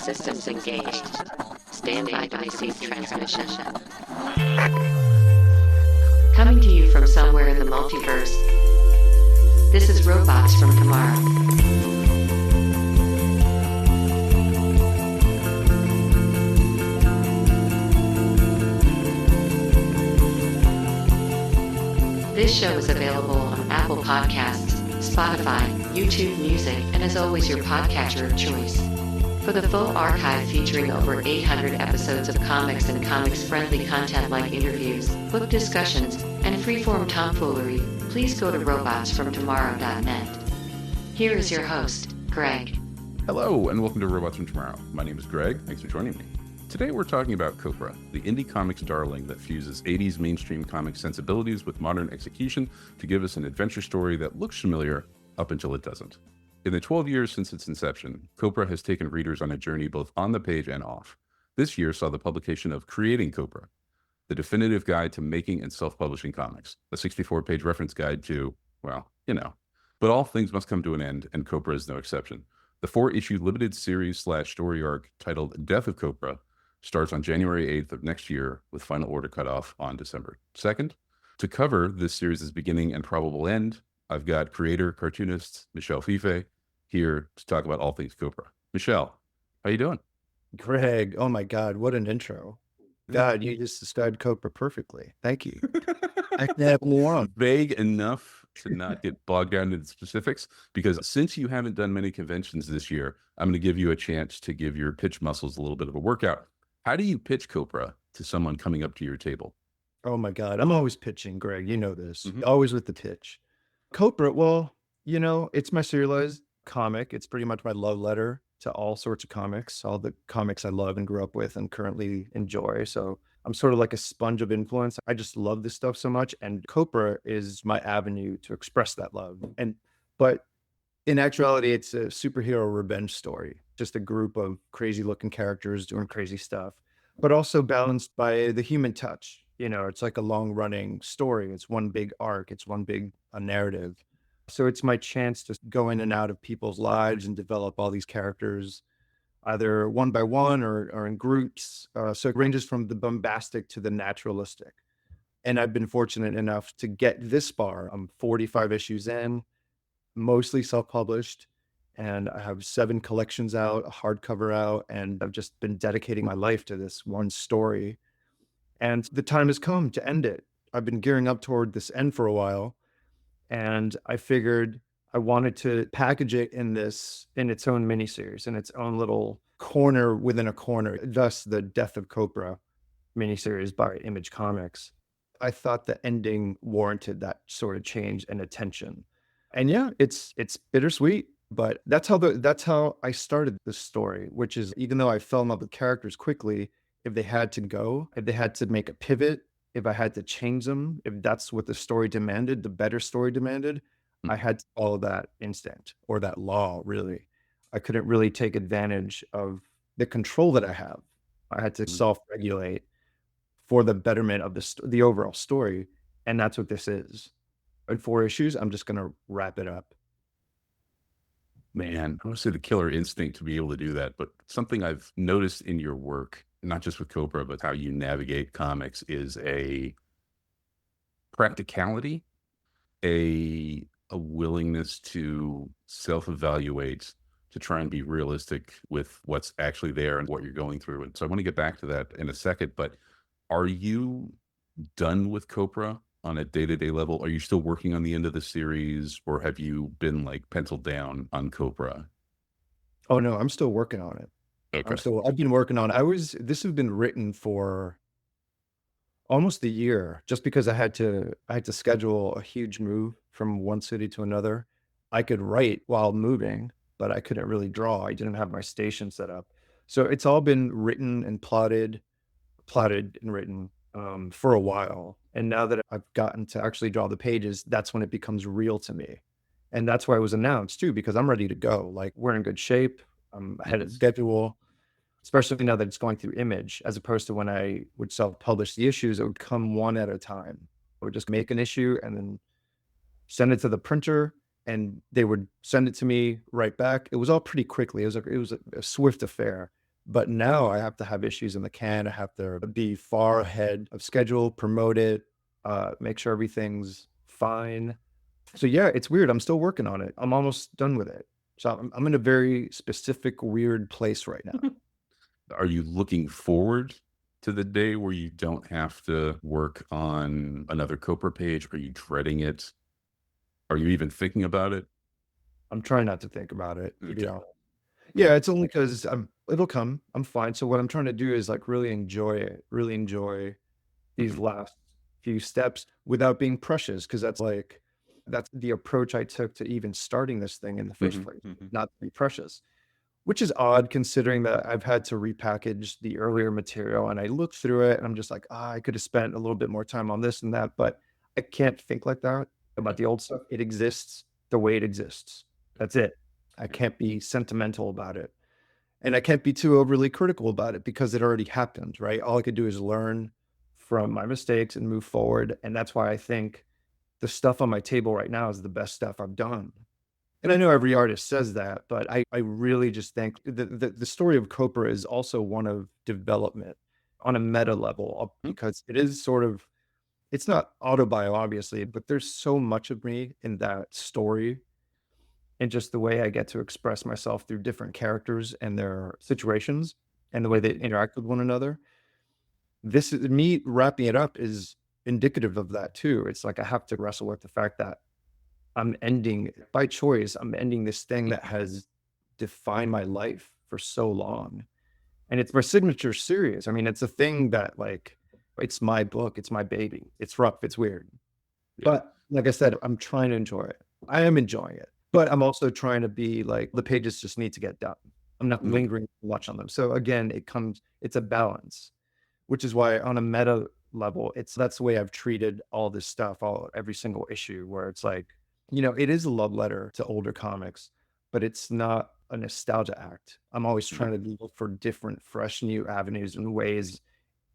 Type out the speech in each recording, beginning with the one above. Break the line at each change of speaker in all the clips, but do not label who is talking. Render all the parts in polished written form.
systems engaged. Stand by to receive transmission. Coming to you from somewhere in the multiverse. This is Robots from Tomorrow. This show is available on Apple Podcasts, Spotify, YouTube Music, and as always your podcatcher of choice. For the full archive featuring over 800 episodes of comics and comics-friendly content like interviews, book discussions, and freeform tomfoolery, please go to robotsfromtomorrow.net. Here is your host, Greg.
Hello, and welcome to Robots from Tomorrow. My name is Greg. Thanks for joining me. Today we're talking about Copra, the indie comics darling that fuses 80s mainstream comic sensibilities with modern execution to give us an adventure story that looks familiar up until it doesn't. In the 12 years since its inception, Copra has taken readers on a journey both on the page and off. This year saw the publication of Creating Copra, the definitive guide to making and self-publishing comics, a 64-page reference guide to, well, But all things must come to an end, and Copra is no exception. The 4-issue limited series/story arc titled Death of Copra starts on January 8th of next year, with final order cutoff on December 2nd. To cover this series' beginning and probable end, I've got creator, cartoonist Michel Fiffe here to talk about all things Copra. Michel, how you doing?
Greg, oh my God, what an intro. God, you just described Copra perfectly. Thank you. I can have more on.
Vague enough to not get bogged down into specifics, because since you haven't done many conventions this year, I'm going to give you a chance to give your pitch muscles a little bit of a workout. How do you pitch Copra to someone coming up to your table?
Oh my God, I'm always pitching, Greg. You know this. Always with the pitch. Copra, well, it's my serialized comic. It's pretty much my love letter to all sorts of comics, all the comics I love and grew up with and currently enjoy. So I'm sort of like a sponge of influence. I just love this stuff so much. And Copra is my avenue to express that love. But in actuality, it's a superhero revenge story. Just a group of crazy looking characters doing crazy stuff, but also balanced by the human touch. It's like a long running story. It's one big arc. It's one big narrative. So it's my chance to go in and out of people's lives and develop all these characters, either one by one or in groups. So it ranges from the bombastic to the naturalistic. And I've been fortunate enough to get this far. I'm 45 issues in, mostly self-published, and I have 7 collections out, a hardcover out, and I've just been dedicating my life to this one story. And the time has come to end it. I've been gearing up toward this end for a while, and I figured I wanted to package it in its own miniseries, in its own little corner within a corner, thus the Death of Copra miniseries by Image Comics. I thought the ending warranted that sort of change and attention. And yeah, it's bittersweet, but that's how I started this story, which is, even though I fell in love with characters quickly, if they had to go, if they had to make a pivot, if I had to change them, if that's what the story demanded, the better story demanded, I had to follow that instinct or that law, really. I couldn't really take advantage of the control that I have. I had to self-regulate for the betterment of the overall story, and that's what this is. In 4 issues, I'm just going to wrap it up.
Man, I want to say the killer instinct to be able to do that, but something I've noticed in your work, not just with Copra, but how you navigate comics, is a practicality, a willingness to self-evaluate, to try and be realistic with what's actually there and what you're going through. And so I want to get back to that in a second, but are you done with Copra on a day-to-day level? Are you still working on the end of the series, or have you been penciled down on Copra?
Oh no, I'm still working on it.
Okay.
I've been working on it. This has been written for almost a year, just because I had to schedule a huge move from one city to another. I could write while moving, but I couldn't really draw. I didn't have my station set up. So it's all been written and plotted and written for a while. And now that I've gotten to actually draw the pages, that's when it becomes real to me. And that's why it was announced too, because I'm ready to go. Like, we're in good shape. I'm ahead of schedule, especially now that it's going through Image, as opposed to when I would self-publish the issues, it would come one at a time. I would just make an issue and then send it to the printer, and they would send it to me right back. It was all pretty quickly. It was a swift affair. But now I have to have issues in the can. I have to be far ahead of schedule, promote it, make sure everything's fine. So yeah, it's weird. I'm still working on it. I'm almost done with it. So I'm in a very specific, weird place right now.
Are you looking forward to the day where you don't have to work on another Copra page? Are you dreading it? Are you even thinking about it?
I'm trying not to think about it, to be
Okay.
honest. Yeah, it's only because it'll come. I'm fine. So what I'm trying to do is like really enjoy it, really enjoy these
Mhm,
last few steps without being precious, because that's the approach I took to even starting this thing in the first
mhm,
place,
mhm.
not to be precious, which is odd considering that I've had to repackage the earlier material and I look through it and I'm just like, I could have spent a little bit more time on this and that, but I can't think like that
Yeah,
about the old stuff. It exists the way it exists. That's it. I
yeah.
can't be sentimental about it. And I can't be too overly critical about it because it already happened, right? All I could do is learn from my mistakes and move forward. And that's why I think the stuff on my table right now is the best stuff I've done. And I know every artist says that, but I really just think the story of Copra is also one of development on a meta level
Mm,
because it is sort of, it's not autobio, obviously, but there's so much of me in that story and just the way I get to express myself through different characters and their situations and the way they interact with one another. This is me wrapping it up is indicative of that too. It's like I have to wrestle with the fact that I'm ending by choice, I'm ending this thing that has defined my life for so long. And it's my signature series. I mean, it's a thing that like it's my book, it's my baby. It's rough, it's weird.
yeah.
But like I said, I'm trying to enjoy it. I am enjoying it, but I'm also trying to be like the pages just need to get done. I'm not
Mhm,
lingering too much on them. So again, it's a balance, which is why on a meta level, that's the way I've treated all this stuff, every single issue where it's like, it is a love letter to older comics, but it's not a nostalgia act. I'm always
mhm.
trying to look for different, fresh, new avenues and ways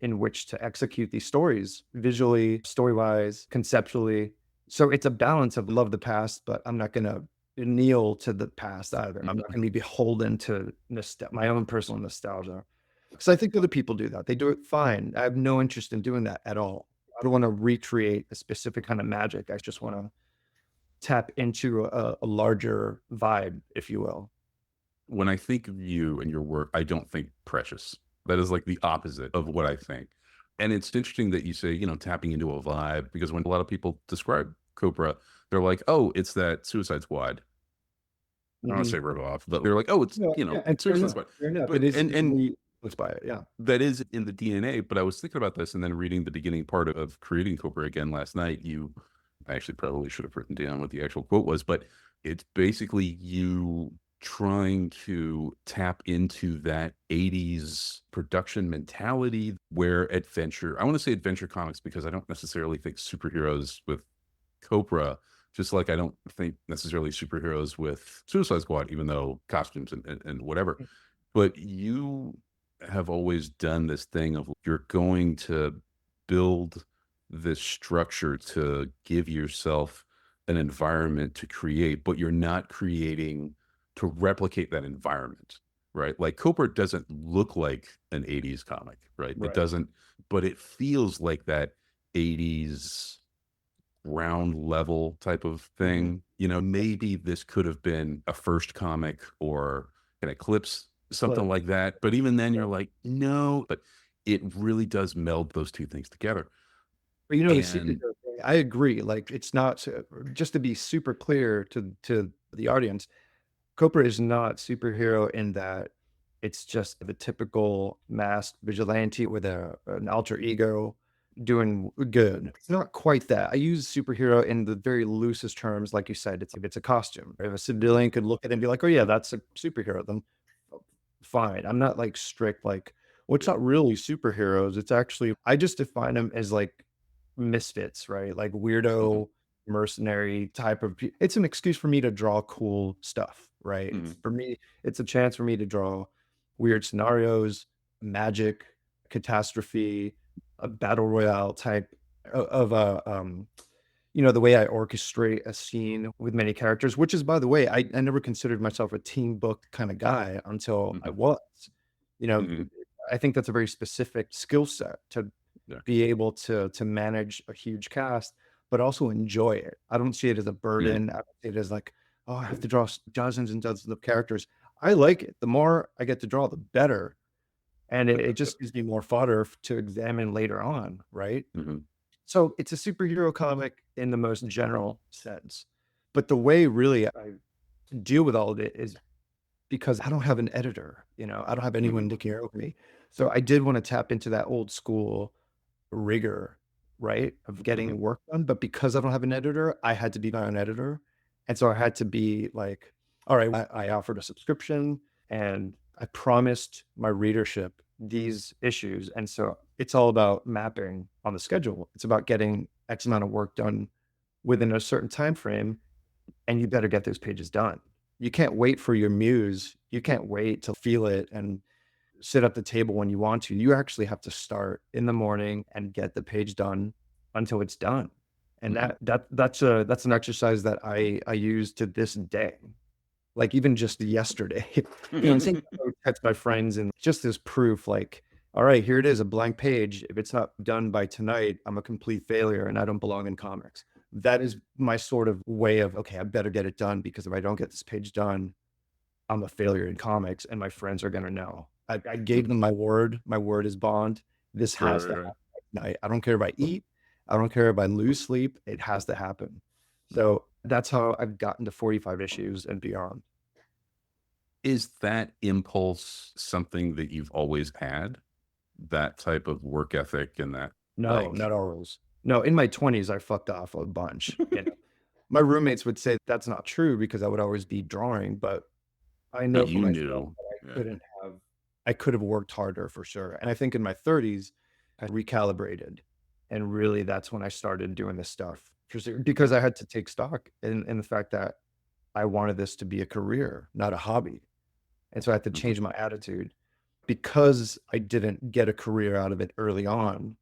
in which to execute these stories visually, story-wise, conceptually. So it's a balance of love the past, but I'm not gonna kneel to the past either. I'm not gonna be beholden to my own personal nostalgia. Because I think other people do that. They do it fine. I have no interest in doing that at all. I don't want to recreate a specific kind of magic. I just want to tap into a larger vibe, if you will.
When I think of you and your work, I don't think precious. That is like the opposite of what I think. And it's interesting that you say, tapping into a vibe, because when a lot of people describe Copra, they're like, oh, it's that Suicide Squad. I don't want to
Mhm.
say rip off, but they're like, oh, it's,
No, yeah, and fair
Suicide
enough.
Squad.
Fair enough. It
But,
is
and
easily influenced by it. Yeah.
that is in the DNA. But I was thinking about this and then reading the beginning part of Creating Copra again last night. I actually probably should have written down what the actual quote was, but it's basically you trying to tap into that 80s production mentality where I want to say adventure comics because I don't necessarily think superheroes with Copra, just like I don't think necessarily superheroes with Suicide Squad, even though costumes and whatever. But you have always done this thing of you're going to build this structure to give yourself an environment to create, but you're not creating to replicate that environment, right? Like Copra doesn't look like an 80s comic, right? It
Right.
doesn't, but it feels like that 80s ground level type of
Mhm.
thing. Maybe this could have been a first comic or an eclipse, something
But
like that. But even then, you're like, no, but it really does meld those two things together.
the
And
superhero thing, I agree. Like, it's not just to be super clear to the audience. Copra is not superhero in that it's just the typical masked vigilante with an alter ego doing good. It's not quite that. I use superhero in the very loosest terms, like you said. It's a costume. If a civilian could look at it and be like, "Oh yeah, that's a superhero," then fine. I'm not like strict. Like, well, it's
yeah,
not really superheroes. It's actually I just define them as like misfits, right? Like
mhm,
weirdo mercenary type of it's an excuse for me to draw cool stuff, right?
mhm,
For me, it's a chance for me to draw weird scenarios, magic, catastrophe, a battle royale type of the way I orchestrate a scene with many characters, which is, by the way, I never considered myself a team book kind of guy until I
mhm,
was. You know,
Hmm.
I think that's a very specific skill set to
Yeah.
be able to manage a huge cast, but also enjoy it. I don't see it as a
Mm.
burden. I don't see it as like, oh, I have to draw dozens and dozens of characters. I like it. The more I get to draw, the better. And it just gives me more fodder to examine later on, right?
Hmm.
So it's a superhero comic in the most general sense. But the way really I deal with all of it is because I don't have an editor, I don't have
Hmm.
anyone to care of me. So I did want to tap into that old school rigor, right, of
Hmm.
getting work done. But because I don't have an editor, I had to be my own editor. And so I had to be like, all right, I offered a subscription and I promised my readership these issues. And so it's all about mapping on the schedule. It's about getting X amount of work done within a certain time frame, and you better get those pages done. You can't wait for your muse. You can't wait to feel it and sit at the table when you want to. You actually have to start in the morning and get the page done until it's done. And
Hmm.
that's an exercise that I use to this day. Like even just yesterday, and think I would text my friends and just as proof, like, all right, here it is, a blank page. If it's not done by tonight, I'm a complete failure and I don't belong in comics. That is my sort of way of, okay, I better get it done because if I don't get this page done, I'm a failure in comics and my friends are gonna know. I gave them my word. My word is bond. This
Right,
has to
right, right.
happen tonight. I don't care if I eat. I don't care if I lose sleep. It has to happen. So that's how I've gotten to 45 issues and beyond.
Is that impulse something that you've always had? That type of work ethic and that,
No,
like,
not always. No, in my 20s, I fucked off a bunch. My roommates would say that's not true because I would always be drawing, but I
but
know for
you
myself
knew.
that
Yeah.
I could have worked harder for sure. And I think in my 30s, I recalibrated. And really that's when I started doing this stuff because I had to take stock in the fact that I wanted this to be a career, not a hobby. And so I had to
Mhm.
change my attitude because I didn't get a career out of it early on.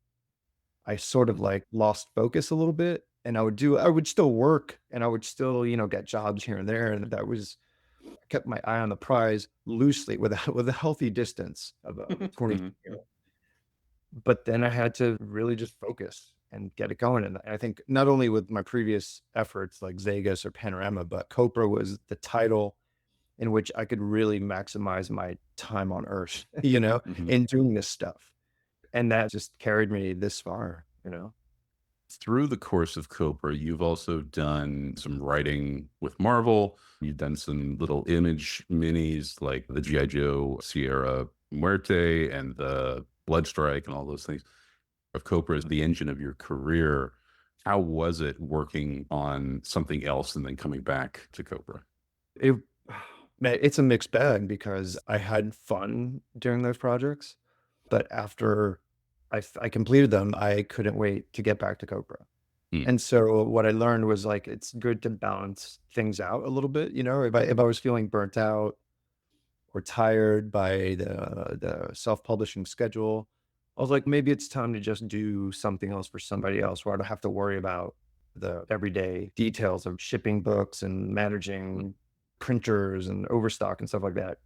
I sort of like lost focus a little bit and I would still work and I would still, get jobs here and there. And that was kept my eye on the prize loosely with a with a healthy distance of 20.
Mhm.
But then I had to really just focus and get it going. And I think not only with my previous efforts like Vegas or Panorama, but Copra was the title in which I could really maximize my time on Earth,
Mhm.
in doing this stuff. And that just carried me this far.
Through the course of Cobra, you've also done some writing with Marvel. You've done some little image minis like the G.I. Joe Sierra Muerte and the Blood Strike and all those things. Of Cobra is the engine of your career. How was it working on something else and then coming back to Cobra?
It, man, it's a mixed bag because I had fun during those projects, but after I completed them, I couldn't wait to get back to Copra.
Mm.
And so what I learned was like it's good to balance things out a little bit. If I was feeling burnt out or tired by the self-publishing schedule, I was like, maybe it's time to just do something else for somebody else where I don't have to worry about the everyday details of shipping books and managing printers and overstock and stuff like that,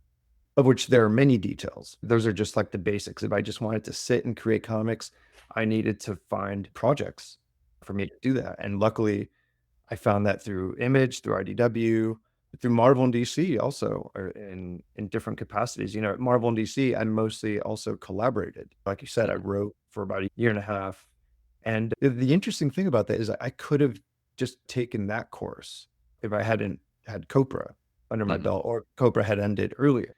of which there are many details. Those are just like the basics. If I just wanted to sit and create comics, I needed to find projects for me to do that. And luckily, I found that through Image, through IDW, through Marvel and DC also, or in different capacities. At Marvel and DC, I mostly also collaborated. Like you said, I
Mhm.
wrote for about a year and a half. And the interesting thing about that is I could have just taken that course if I hadn't had Copra under my
Mhm.
belt or Copra had ended earlier.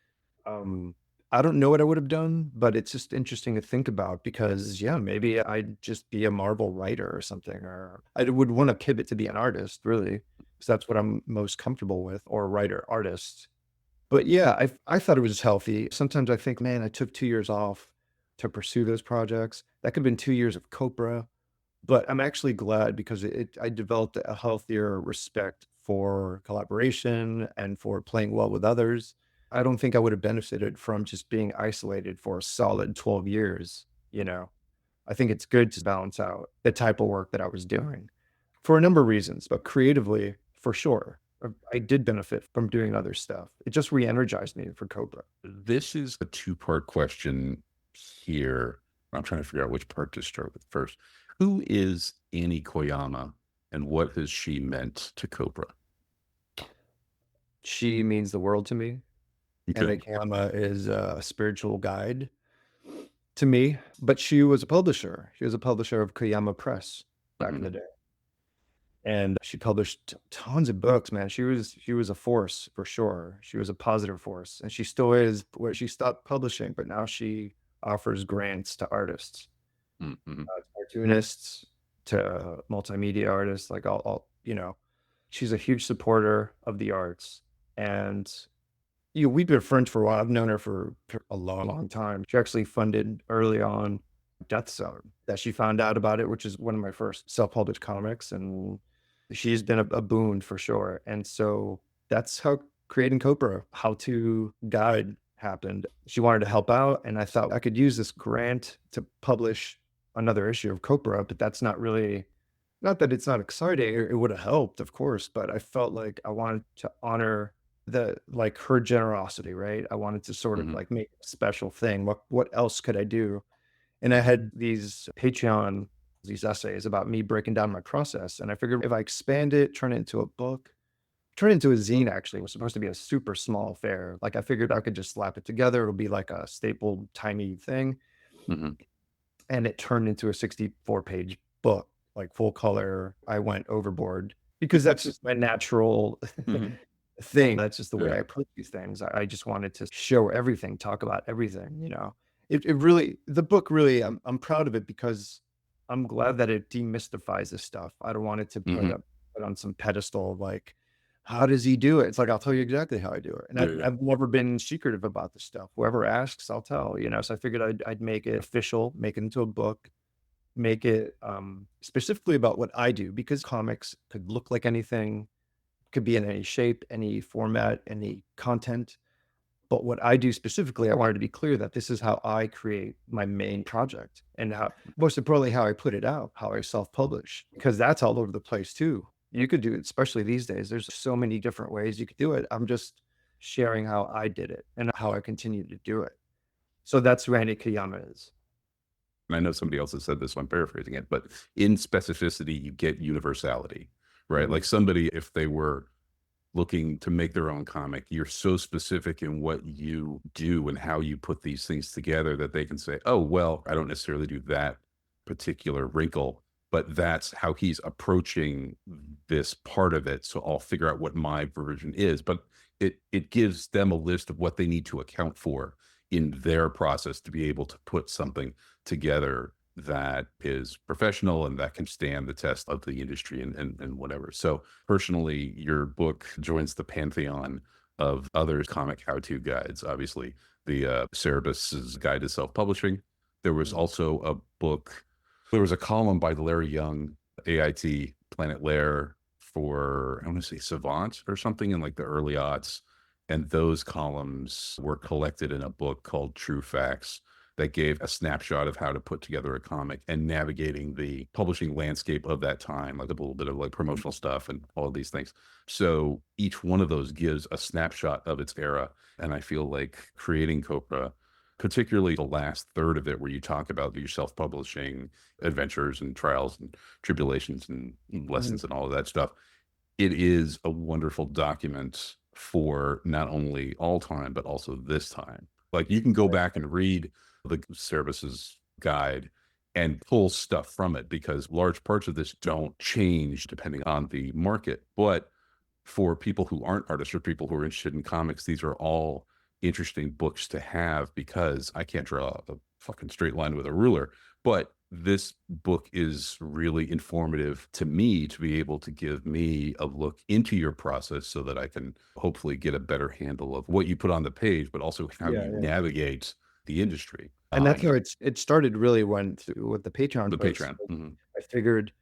Um, I don't know what I would have done, but it's just interesting to think about because, yeah, maybe I'd just be a Marvel writer or something, or I would want to pivot to be an artist, really, because that's what I'm most comfortable with, or a writer, artist. But yeah, I thought it was healthy. Sometimes I think, man, I took 2 years off to pursue those projects. That could have been 2 years of Copra, but I'm actually glad because I developed a healthier respect for collaboration and for playing well with others. I don't think I would have benefited from just being isolated for a solid 12 years. I think it's good to balance out the type of work that I was doing for a number of reasons, but creatively, for sure. I did benefit from doing other stuff. It just re-energized me for Cobra.
This is a two-part question here. I'm trying to figure out which part to start with first. Who is Annie Koyama and what has she meant to Copra?
She means the world to me.
Okay.
Annie Koyama is a spiritual guide to me, but she was a publisher. She was a publisher of Koyama Press back in the day. And she published tons of books, man. She was a force for sure. She was a positive force, and she still is. Where she stopped publishing, but now she offers grants to artists,
Mm-hmm.
cartoonists, to multimedia artists. Like all, she's a huge supporter of the arts, and we've been friends for a while. I've known her for a long, long time. She actually funded early on Death Zone that she found out about it, which is one of my first self-published comics, and she's been a boon for sure. And so that's how Creating Copra, how to guide happened. She wanted to help out, and I thought I could use this grant to publish another issue of Copra, but that's not really, not that it's not exciting. It would have helped, of course, but I felt like I wanted to honor her generosity, right? I wanted to sort of
Mm-hmm.
like make a special thing. What else could I do? And I had these Patreon, these essays about me breaking down my process. And I figured if I expand it, turn it into a book, turn it into a zine, actually. It was supposed to be a super small affair. Like I figured I could just slap it together. It'll be like a stapled tiny thing.
Mm-hmm.
And it turned into a 64-page book, like full color. I went overboard because that's just my natural
Mm-hmm.
thing. That's just the way
Yeah.
I approach these things. I just wanted to show everything, talk about everything. It really, the book really, I'm proud of it because I'm glad that it demystifies this stuff. I don't want it to
Mm-hmm.
put on some pedestal of like, how does he do it? It's like, I'll tell you exactly how I do it. And
Yeah.
I've never been secretive about this stuff. Whoever asks, I'll tell, So I figured I'd make it official, make it into a book, make it specifically about what I do, because comics could look like anything, could be in any shape, any format, any content. But what I do specifically, I wanted to be clear that this is how I create my main project, and how, most importantly, how I put it out, how I self-publish, because that's all over the place too. You could do it, especially these days. There's so many different ways you could do it. I'm just sharing how I did it and how I continue to do it. So that's who Annie Koyama is.
And I know somebody else has said this, so I'm paraphrasing it, but in specificity, you get universality, right?
Mhm.
Like somebody, if they were looking to make their own comic, you're so specific in what you do and how you put these things together that they can say, oh, well, I don't necessarily do that particular wrinkle, but that's how he's approaching this part of it. So I'll figure out what my version is. But it gives them a list of what they need to account for in their process to be able to put something together that is professional and that can stand the test of the industry and whatever. So personally, your book joins the pantheon of other comic how-to guides. Obviously, the Cerebus's Guide to Self-Publishing. There was also a book, there was a column by Larry Young, AIT, Planet Lair, for, I want to say Savant or something in like the early aughts. And those columns were collected in a book called True Facts that gave a snapshot of how to put together a comic and navigating the publishing landscape of that time, like a little bit of like promotional stuff and all of these things. So each one of those gives a snapshot of its era. And I feel like Creating Copra, particularly the last third of it, where you talk about your self-publishing adventures and trials and tribulations and lessons and all of that stuff, it is a wonderful document for not only all time, but also this time. Like you can go back and read the Cerebus's guide and pull stuff from it, because large parts of this don't change depending on the market. But for people who aren't artists or people who are interested in comics, these are all interesting books to have, because I can't draw a fucking straight line with a ruler. But this book is really informative to me to be able to give me a look into your process so that I can hopefully get a better handle of what you put on the page, but also how
Yeah,
you
yeah.
navigate the industry.
And that's how it started really with the Patreon
The
posts.
Patreon. Mhm.
I figured,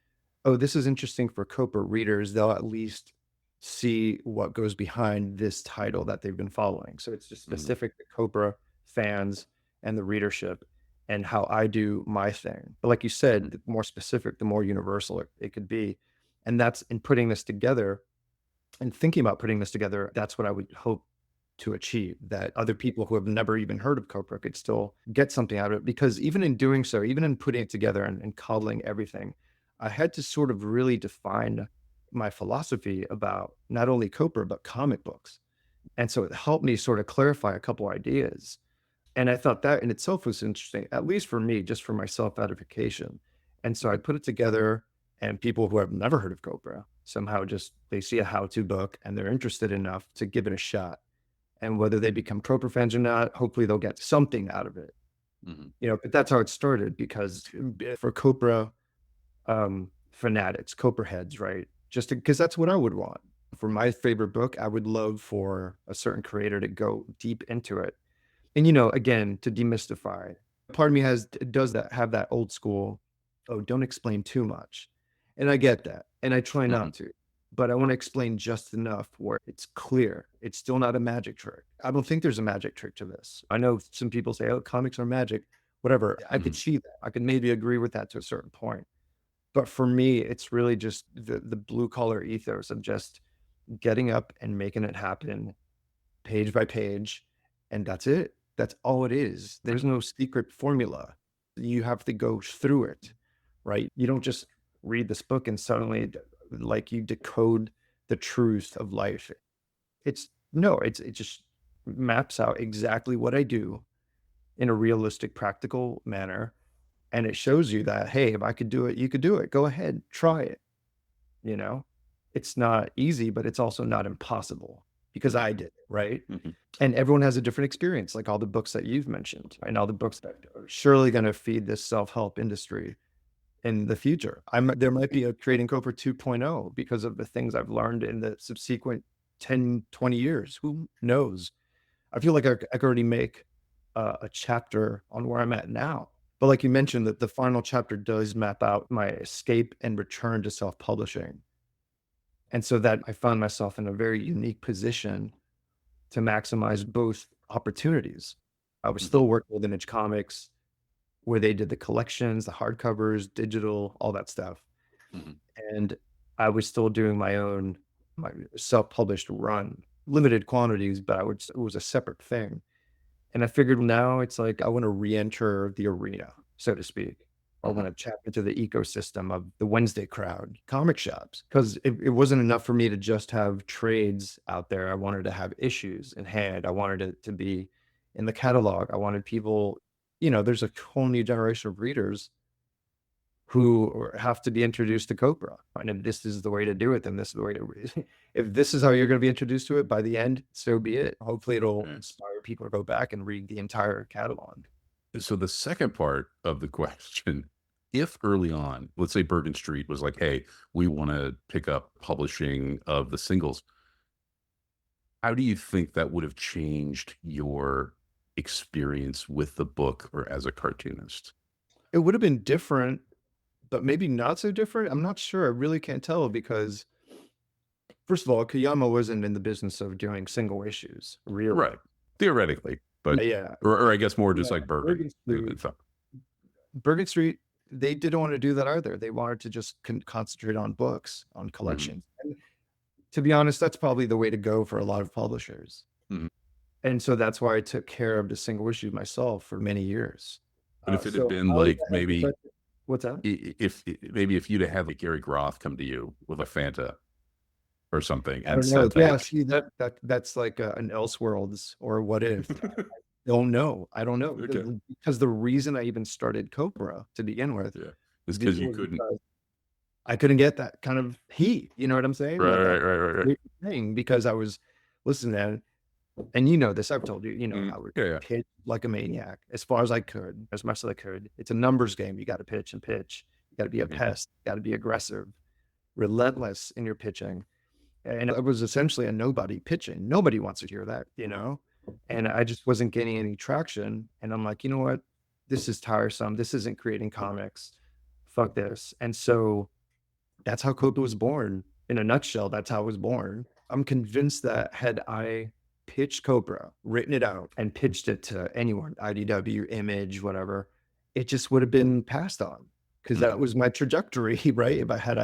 oh, this is interesting for Copra readers. They'll at least see what goes behind this title that they've been following. So it's just
Mhm.
specific to Copra fans and the readership and how I do my thing. But like you said, the more specific, the more universal it could be. And that's in putting this together. And thinking about putting this together, that's what I would hope to achieve, that other people who have never even heard of Copra could still get something out of it. Because even in doing so, even in putting it together and coddling everything, I had to sort of really define my philosophy about not only Copra, but comic books. And so it helped me sort of clarify a couple ideas. And I thought that in itself was interesting, at least for me, just for my self-edification. And so I put it together, and people who have never heard of Copra somehow just they see a how-to book and they're interested enough to give it a shot. And whether they become Copra fans or not, hopefully they'll get something out of it. But that's how it started, because for Copra fanatics, Copra heads, right? Just because that's what I would want. For my favorite book, I would love for a certain creator to go deep into it. And, again, to demystify, part of me does have that old school, oh, don't explain too much. And I get that. And I try not to, but I want to explain just enough where it's clear. It's still not a magic trick. I don't think there's a magic trick to this. I know some people say, oh, comics are magic, whatever. I could see that. I could maybe agree with that to a certain point. But for me, it's really just the blue collar ethos of just getting up and making it happen page by page. And that's it. That's all it is. There's no secret formula. You have to go through it, right? You don't just read this book and suddenly like you decode the truth of life. It just maps out exactly what I do in a realistic, practical manner. And it shows you that, hey, if I could do it, you could do it. Go ahead, try it. It's not easy, but it's also not impossible, because I did it, right? And everyone has a different experience, like all the books that you've mentioned, and all the books that are surely going to feed this self-help industry in the future. There might be a Creating Copra 2.0 because of the things I've learned in the subsequent 10, 20 years. Who knows? I feel like I could already make a chapter on where I'm at now. But like you mentioned, that the final chapter does map out my escape and return to self-publishing. And so that I found myself in a very unique position to maximize both opportunities. I was still working with Image Comics, where they did the collections, the hardcovers, digital, all that stuff. And I was still doing my self-published run, limited quantities, but it was a separate thing. And I figured now it's like, I want to re-enter the arena, so to speak. I want to tap into the ecosystem of the Wednesday crowd, comic shops, because it wasn't enough for me to just have trades out there. I wanted to have issues in hand. I wanted it to be in the catalog. I wanted people, there's a whole new generation of readers who have to be introduced to Copra. And if this is the way to do it, then this is the way to read. If this is how you're going to be introduced to it, by the end, so be it. Hopefully it'll inspire people to go back and read the entire catalog.
So the second part of the question, if early on, let's say Bergen Street was like, hey, we want to pick up publishing of the singles, how do you think that would have changed your experience with the book or as a cartoonist?
It would have been different, but maybe not so different. I'm not sure. I really can't tell, because first of all, Koyama wasn't in the business of doing single issues, really.
Right. Theoretically, but
yeah.
Or I guess more just like
Bergen Street, they didn't want to do that either. They wanted to just concentrate on books, on collections. And to be honest, that's probably the way to go for a lot of publishers. And so that's why I took care of the single issues myself for many years.
But if it had been like maybe,
what's that?
If you'd have had like Gary Groth come to you with a Fanta or something,
and said that, see, that's like an Elseworlds or What If. I don't know. Okay. Because the reason I even started Copra to begin with
is because you couldn't.
I couldn't get that kind of heat. You know what I'm saying?
Right.
Because I was listening, and this, I've told you, I would pitch like a maniac as far as I could, as much as I could. It's a numbers game. You got to pitch and pitch. You got to be a pest. You got to be aggressive, relentless in your pitching. And I was essentially a nobody pitching. Nobody wants to hear that, and I just wasn't getting any traction. And I'm like, you know what? This is tiresome. This isn't creating comics. Fuck this. And so that's how Copra was born. In a nutshell, that's how it was born. I'm convinced that had I pitched Copra, written it out, and pitched it to anyone, IDW, Image, whatever, it just would have been passed on, because that was my trajectory, right? If I had,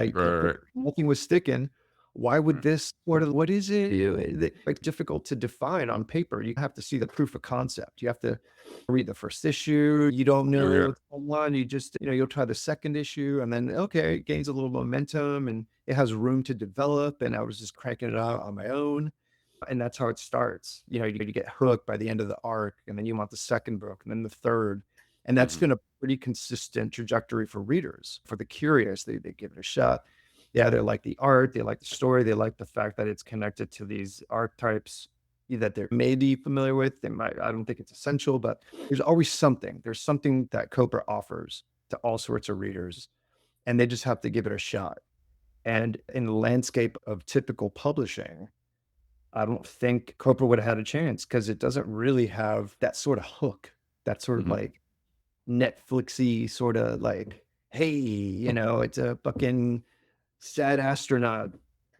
nothing was sticking. Why would this, what is it? Like difficult to define on paper. You have to see the proof of concept. You have to read the first issue. You don't
Oh,
know
yeah.
what's going on. You just, you'll try the second issue and then, okay, it gains a little momentum and it has room to develop. And I was just cranking it out on my own. And that's how it starts. You get hooked by the end of the arc, and then you want the second book, and then the third. And that's
Mhm.
been a pretty consistent trajectory for readers. For the curious, they give it a shot. Yeah, they like the art, they like the story, they like the fact that it's connected to these archetypes that they may be familiar with. They might, I don't think it's essential, but there's always something. There's something that Copra offers to all sorts of readers, and they just have to give it a shot. And in the landscape of typical publishing, I don't think Copra would have had a chance because it doesn't really have that sort of hook, that sort of
Mhm.
like Netflixy sort of like, hey, it's a fucking sad astronaut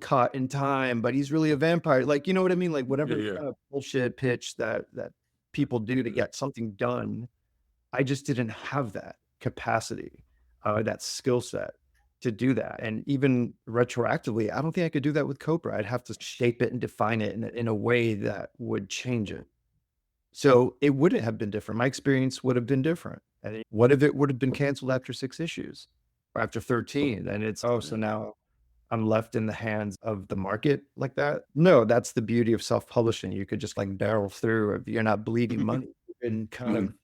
caught in time, but he's really a vampire. Like, you know what I mean? Like
Yeah,
whatever
yeah.
kind of bullshit pitch that people do to get something done. I just didn't have that capacity, that skill set to do that. And even retroactively, I don't think I could do that with Copra. I'd have to shape it and define it in a way that would change it. So it wouldn't have been different. My experience would have been different. And what if it would have been canceled after 6 issues or after 13? And it's, oh, so now I'm left in the hands of the market like that? No, that's the beauty of self-publishing. You could just like barrel through if you're not bleeding money and kind
Mhm.
of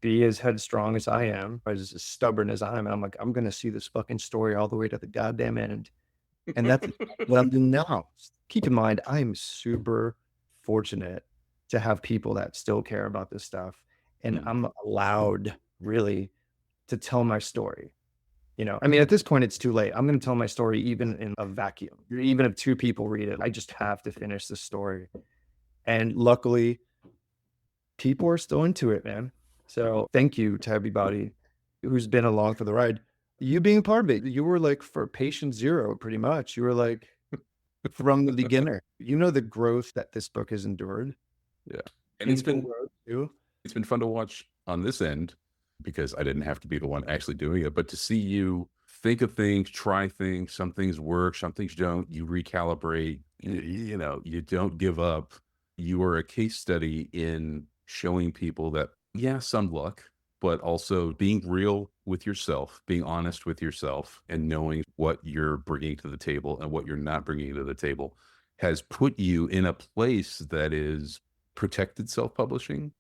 be as headstrong as I am, as stubborn as I am. And I'm like, I'm gonna see this fucking story all the way to the goddamn end. And that's what I'm doing now. Keep in mind, I'm super fortunate to have people that still care about this stuff. And
Mhm.
I'm allowed really to tell my story. I mean, at this point, it's too late. I'm going to tell my story even in a vacuum. Even if two people read it, I just have to finish the story. And luckily, people are still into it, man. So thank you to everybody who's been along for the ride. You being part of it, you were like for patient zero, pretty much. You were like from the beginner. You know the growth that this book has endured.
Yeah. And it's
Painful
been
growth too.
it's been fun to watch on this end because I didn't have to be the one actually doing it, but to see you think of things, try things, some things work, some things don't, you recalibrate, you don't give up. You are a case study in showing people that, yeah, some luck, but also being real with yourself, being honest with yourself, and knowing what you're bringing to the table and what you're not bringing to the table has put you in a place that is protected self-publishing.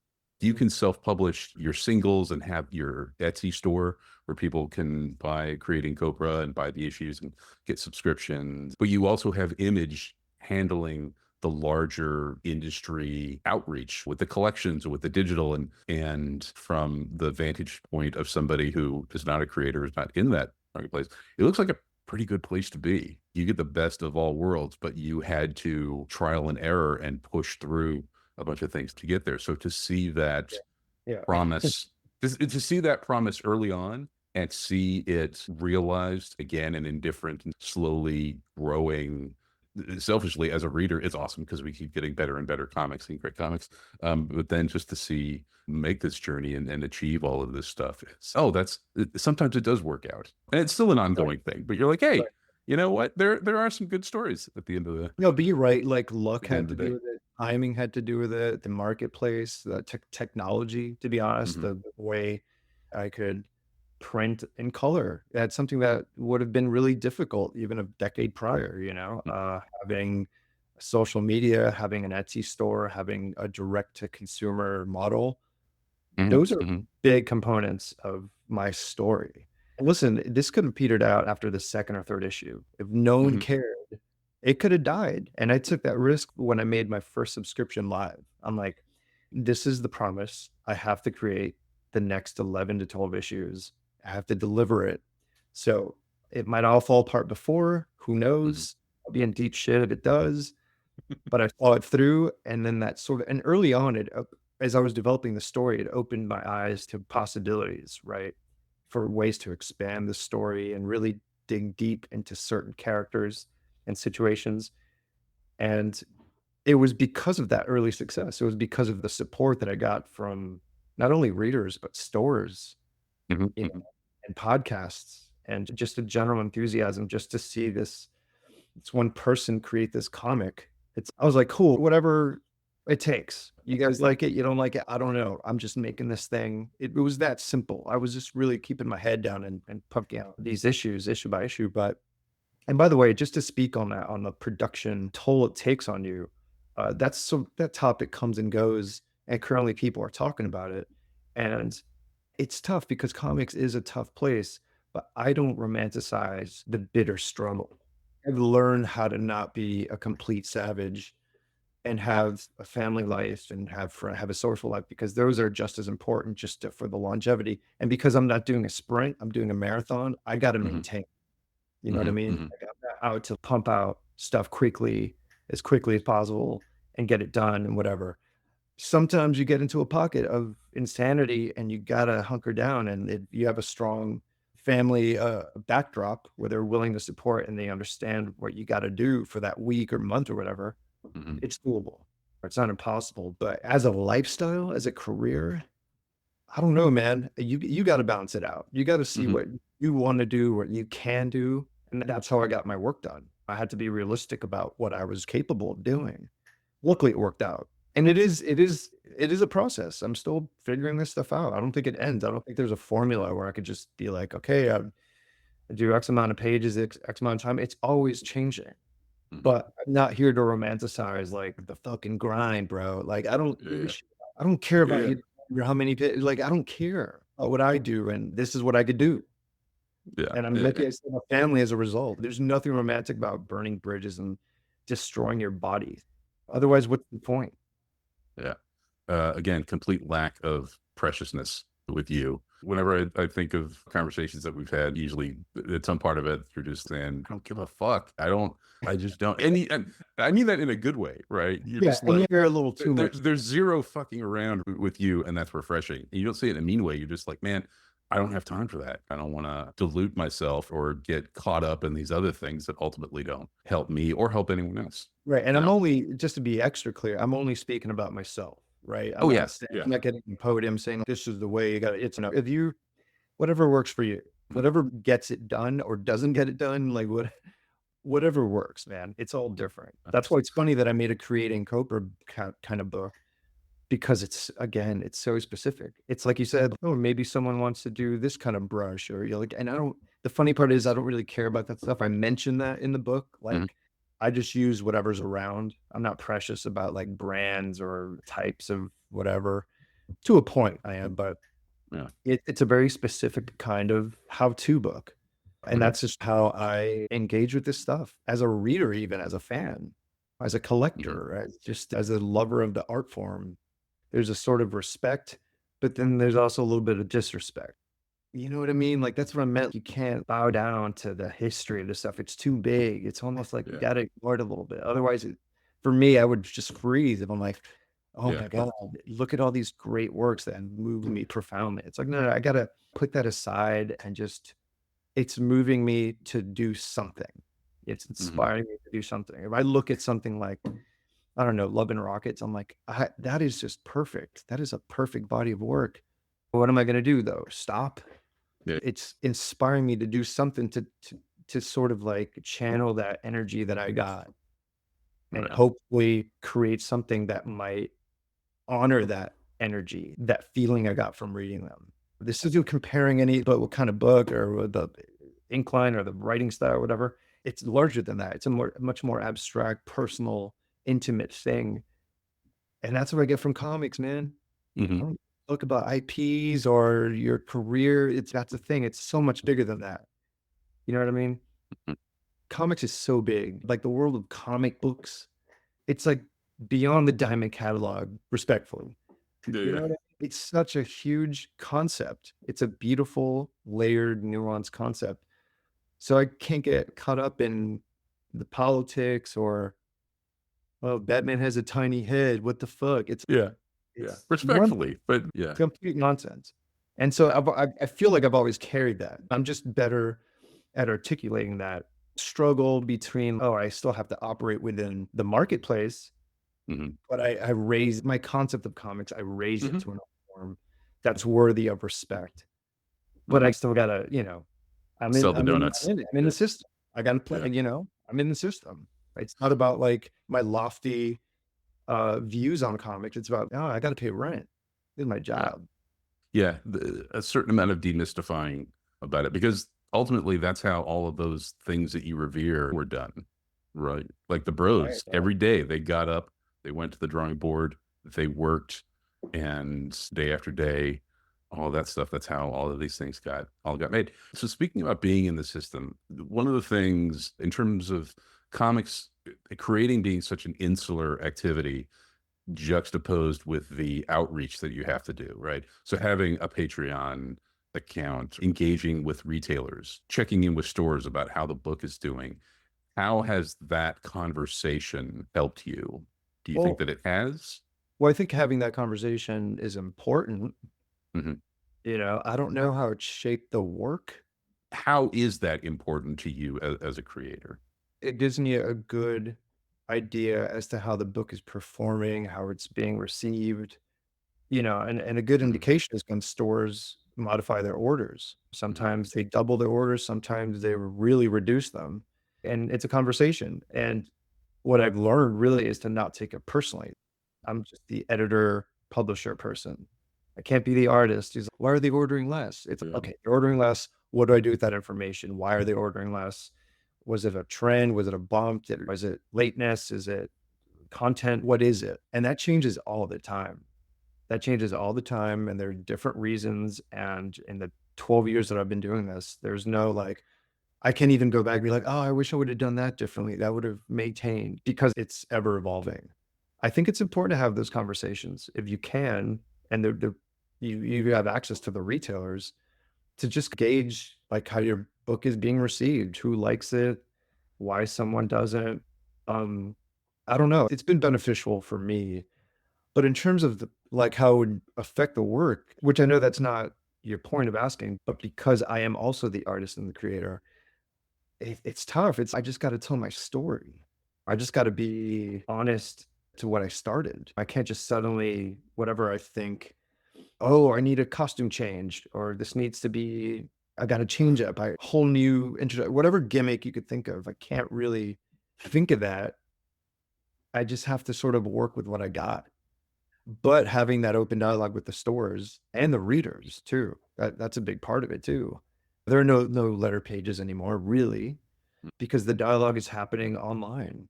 You can self-publish your singles and have your Etsy store where people can buy Creating Copra and buy the issues and get subscriptions. But you also have Image handling the larger industry outreach with the collections, with the digital, and from the vantage point of somebody who is not a creator, is not in that marketplace, it looks like a pretty good place to be. You get the best of all worlds, but you had to trial and error and push through a bunch of things to get there. So to see that
Yeah.
promise, to see that promise early on and see it realized again and in different and slowly growing. Selfishly, as a reader, it's awesome because we keep getting better and better comics and great comics. But then just to see make this journey and achieve all of this stuff, sometimes it does work out, and it's still an
Right.
ongoing thing. But you're like, hey, you know what? There are some good stories at the end of
No, but you're right. Like luck
the
had
end
to
of the
do
day.
with it. Timing had to do with it. The marketplace, the technology, to be honest,
Hmm.
the way I could print in color. That's something that would have been really difficult even a decade prior, having social media, having an Etsy store, having a direct to consumer model.
Hmm.
Those are
Hmm.
big components of my story. And listen, this could have petered out after the second or third issue. If no one
Hmm.
cared, it could have died. And I took that risk when I made my first subscription live. I'm like, this is the promise. I have to create the next 11 to 12 issues. I have to deliver it. So it might all fall apart before. Who
Hmm.
knows? I'll be in deep shit if it does, but I saw it through. And then that sort of, and early on, as I was developing the story, it opened my eyes to possibilities, right? For ways to expand the story and really dig deep into certain characters and situations. And it was because of that early success. It was because of the support that I got from not only readers, but stores,
Hmm.
you know,
Hmm.
and podcasts and just a general enthusiasm just to see it's one person create this comic. I was like, cool, whatever it takes. You guys like it, you don't like it, I don't know. I'm just making this thing. It was that simple. I was just really keeping my head down and pumping out these issues, issue by issue. And by the way, just to speak on that, on the production toll it takes on you, that topic comes and goes, and currently people are talking about it. And it's tough because comics is a tough place, but I don't romanticize the bitter struggle. I've learned how to not be a complete savage and have a family life and have a social life, because those are just as important for the longevity. And because I'm not doing a sprint, I'm doing a marathon, I got to maintain. You know what I mean? Like, I'm not out to pump out stuff as quickly as possible and get it done and whatever. Sometimes you get into a pocket of insanity and you gotta hunker down, and you have a strong family backdrop where they're willing to support and they understand what you got to do for that week or month or whatever. It's doable. It's not impossible, but as a lifestyle, as a career, I don't know, man. You got to balance it out. You got to see what you want to do, what you can do, and that's how I got my work done. I had to be realistic about what I was capable of doing. Luckily, it worked out, and it is a process. I'm still figuring this stuff out. I don't think it ends. I don't think there's a formula where I could just be like, okay, I do X amount of pages, X amount of time. It's always changing. But I'm not here to romanticize like the fucking grind, bro. Like I don't care about you, how many like I don't care about what I do, and this is what I could do. And I'm making a family as a result. There's nothing romantic about burning bridges and destroying your body. Otherwise, what's the point?
Yeah. Again, complete lack of preciousness with you. Whenever I think of conversations that we've had, usually it's some part of it through just saying, I don't give a fuck. I just don't. And I mean that in a good way, right? You're just like,
you're a little too much.
There's zero fucking around with you, and that's refreshing. And you don't say it in a mean way. You're just like, man, I don't have time for that. I don't want to dilute myself or get caught up in these other things that ultimately don't help me or help anyone else.
Right. And I'm only, just to be extra clear, I'm only speaking about myself, right? I'm not getting a podium saying this is the way you got it. It's no, if you, whatever works for you, whatever gets it done or doesn't get it done, like whatever works, man. It's all different. That's why it's funny that I made a Creating Copra kind of book, because it's so specific. It's like you said, oh, maybe someone wants to do this kind of brush, or you're like, and the funny part is I don't really care about that stuff. I mentioned that in the book. Like I just use whatever's around. I'm not precious about like brands or types of whatever. To a point I am, but it's a very specific kind of how-to book. And that's just how I engage with this stuff as a reader, even as a fan, as a collector, right? Just as a lover of the art form. There's a sort of respect, but then there's also a little bit of disrespect. You know what I mean? Like, that's what I meant. You can't bow down to the history of this stuff. It's too big. It's almost like you got to ignore it a little bit. Otherwise, for me, I would just freeze if I'm like, oh my God, look at all these great works that move me profoundly. It's like, no, I got to put that aside and it's moving me to do something. It's inspiring me to do something. If I look at something like, I don't know, Love and Rockets, I'm like, that is just perfect. That is a perfect body of work. What am I going to do though? Stop? It's inspiring me to do something to sort of like channel that energy that I got and hopefully create something that might honor that energy, that feeling I got from reading them. This isn't comparing what kind of book or the incline or the writing style or whatever. It's larger than that. It's a much more abstract, personal, intimate thing. And that's what I get from comics, man. I don't talk about IPs or your career. That's the thing. It's so much bigger than that. You know what I mean? Comics is so big. Like the world of comic books, it's like beyond the Diamond catalog, respectfully. You know what I mean? It's such a huge concept. It's a beautiful, layered, nuanced concept. So I can't get caught up in the politics or, well, Batman has a tiny head. What the fuck? It's
respectfully, but
complete nonsense. And so I feel like I've always carried that. I'm just better at articulating that struggle between, I still have to operate within the marketplace, but I raised my concept of comics. I raised it to an form that's worthy of respect. But I still gotta, I'm
sell the donuts.
I'm in the system. I gotta play, I'm in the system. It's not about like my lofty views on comics. It's about, oh, I got to pay rent. This is my
Yeah.
job.
Yeah. A certain amount of demystifying about it, because ultimately that's how all of those things that you revere were done, right? Like the
Right.
bros, every day they got up, they went to the drawing board, they worked, and day after day, all that stuff. That's how all of these things got made. So speaking about being in the system, one of the things in terms of comics, creating being such an insular activity juxtaposed with the outreach that you have to do, right? So having a Patreon account, engaging with retailers, checking in with stores about how the book is doing. How has that conversation helped you? Do you think
Well,
that it has?
well, I think having that conversation is important.
Mhm.
I don't know how it shaped the work.
How is that important to you as a creator?
It gives me a good idea as to how the book is performing, how it's being received, and a good
Mhm,
indication is when stores modify their orders.
mhm,
Sometimes they double their orders, sometimes they really reduce them. And it's a conversation. And what I've learned really is to not take it personally. I'm just the editor, publisher person. I can't be the artist who's like, why are they ordering less? It's
yeah,
okay, they're ordering less. What do I do with that information? Why are they ordering less? Was it a trend? Was it a bump? Was it lateness? Is it content? What is it? And that changes all the time. That changes all the time. And there are different reasons. And in the 12 years that I've been doing this, there's no like, I can't even go back and be like, "Oh, I wish I would have done that differently. That would have maintained," because it's ever evolving. I think it's important to have those conversations if you can, and you have access to the retailers to just gauge like how your book is being received, who likes it, why someone doesn't. Um, I don't know. It's been beneficial for me, but in terms of like how it would affect the work, which I know that's not your point of asking, but because I am also the artist and the creator, it's tough. I just gotta tell my story. I just gotta be honest to what I started. I can't just suddenly whatever I think, "Oh, I need a costume change," or "This needs to be I gotta change up, I whole new intro" whatever gimmick you could think of. I can't really think of that. I just have to sort of work with what I got. But having that open dialogue with the stores and the readers too, that's a big part of it too. There are no letter pages anymore, really, because the dialogue is happening online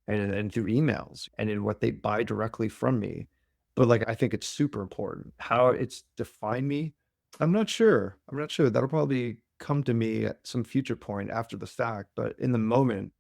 and through emails and in what they buy directly from me. But like, I think it's super important. How it's defined me, I'm not sure. I'm not sure. That'll probably come to me at some future point after the fact. But in the moment,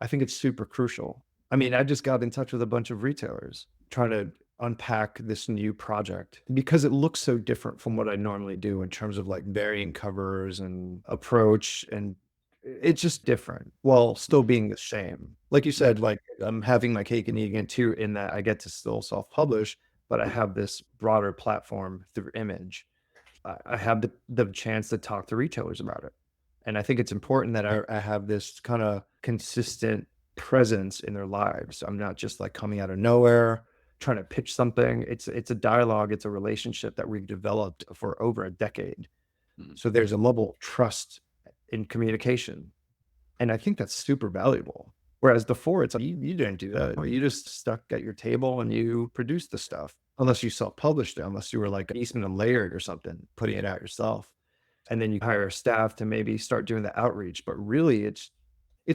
I think it's super crucial. I mean, I just got in touch with a bunch of retailers trying to unpack this new project because it looks so different from what I normally do in terms of like varying covers and approach. And it's just different while still being the same. Like you said, like I'm having my cake and eating it too, in that I get to still self publish, but I have this broader platform through Image. I have the chance to talk to retailers about it. And I think it's important that I have this kind of consistent presence in their lives. I'm not just like coming out of nowhere trying to pitch something. It's a dialogue, it's a relationship that we've developed for over a decade.
mhm.
So there's a level of trust in communication. And I think that's super valuable. Whereas before, it's like, you didn't do that. You just stuck at your table and you produced the stuff, unless you self-published it, unless you were like Eastman and Laird or something, putting it out yourself. And then you hire a staff to maybe start doing the outreach. But really, it's